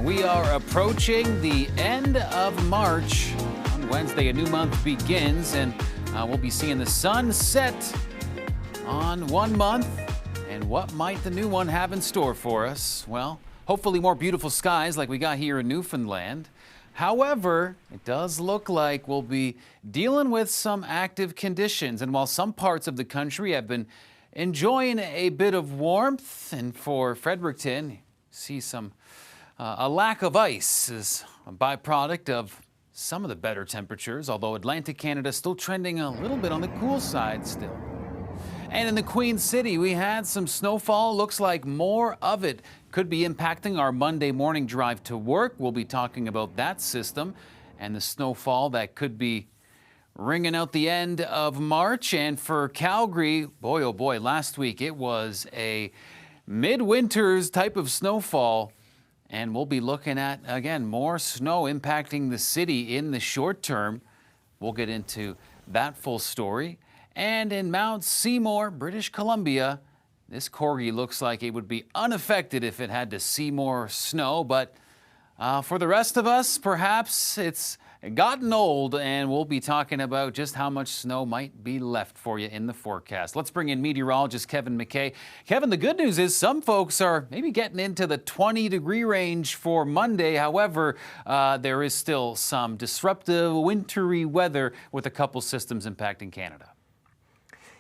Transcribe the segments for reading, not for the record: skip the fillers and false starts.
We are approaching the end of March. On Wednesday, a new month begins, and we'll be seeing the sun set on 1 month. And what might the new one have in store for us? Well, hopefully more beautiful skies like we got here in Newfoundland. However, it does look like we'll be dealing with some active conditions. And while some parts of the country have been enjoying a bit of warmth, and for Fredericton, see a lack of ice is a byproduct of some of the better temperatures, although Atlantic Canada still trending a little bit on the cool side still. And in the Queen City, we had some snowfall. Looks like more of it could be impacting our Monday morning drive to work. We'll be talking about that system and the snowfall that could be ringing out the end of March. And for Calgary, boy, oh boy, last week it was a midwinter's type of snowfall. And we'll be looking at, again, more snow impacting the city in the short term. We'll get into that full story. And in Mount Seymour, British Columbia, this corgi looks like it would be unaffected if it had to see more snow. But for the rest of us, perhaps it's gotten old, and we'll be talking about just how much snow might be left for you in the forecast. Let's bring in meteorologist Kevin MacKay. Kevin, the good news is some folks are maybe getting into the 20-degree range for Monday. However, there is still some disruptive wintry weather with a couple systems impacting Canada.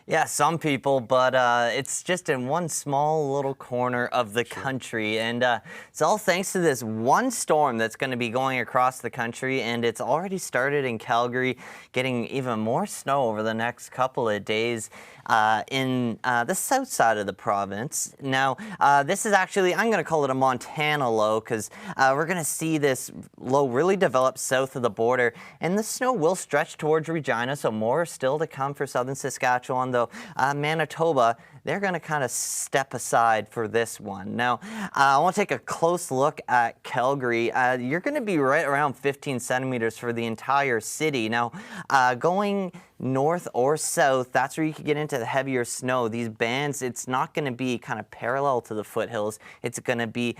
Yeah, some people, but it's just in one small little corner of the country. And it's all thanks to this one storm that's going to be going across the country. And it's already started in Calgary, getting even more snow over the next couple of days in the south side of the province. Now, this is actually, I'm going to call it a Montana low, because we're going to see this low really develop south of the border. And the snow will stretch towards Regina, so more still to come for southern Saskatchewan. Though Manitoba, they're going to kind of step aside for this one. Now, I want to take a close look at Calgary. You're going to be right around 15 centimeters for the entire city. Now, going north or south, that's where you could get into the heavier snow. These bands, it's not going to be kind of parallel to the foothills. It's going to be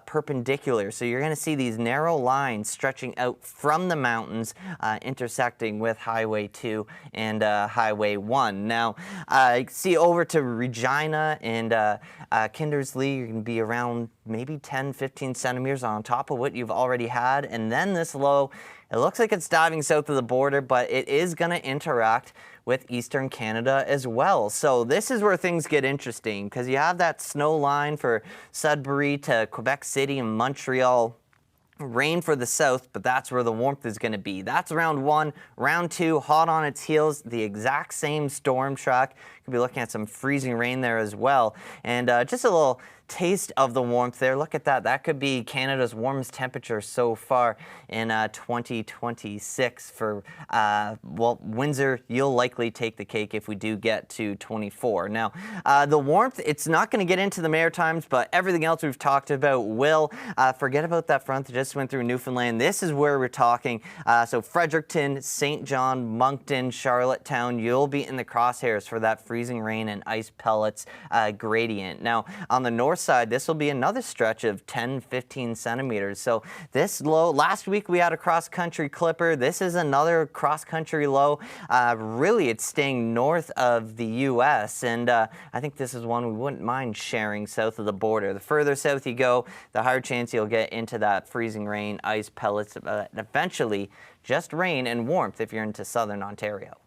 perpendicular. So you're going to see these narrow lines stretching out from the mountains, intersecting with Highway 2 and Highway 1. Now, you see over to Regina and Kindersley, you're going to be around maybe 10, 15 centimeters on top of what you've already had. And then this low, it looks like it's diving south of the border, but it is going to interact with eastern Canada as well. So this is where things get interesting, because you have that snow line for Sudbury to Quebec City and Montreal. Rain for the south, but that's where the warmth is going to be. That's round one. Round two, hot on its heels, the exact same storm track. Could be looking at some freezing rain there as well. And just a little taste of the warmth there. Look at that. That could be Canada's warmest temperature so far in 2026 for, well, Windsor. You'll likely take the cake if we do get to 24. Now, the warmth, it's not going to get into the Maritimes, but everything else we've talked about will. Forget about that front that just went through Newfoundland. This is where we're talking. So Fredericton, St. John, Moncton, Charlottetown, you'll be in the crosshairs for that freezing rain and ice pellets gradient. Now, on the north side, this will be another stretch of 10, 15 centimeters. So this low, last week we had a cross-country clipper. This is another cross-country low. Really, it's staying north of the U.S., and I think this is one we wouldn't mind sharing south of the border. The further south you go, the higher chance you'll get into that freezing rain, ice pellets, and eventually just rain and warmth if you're into southern Ontario.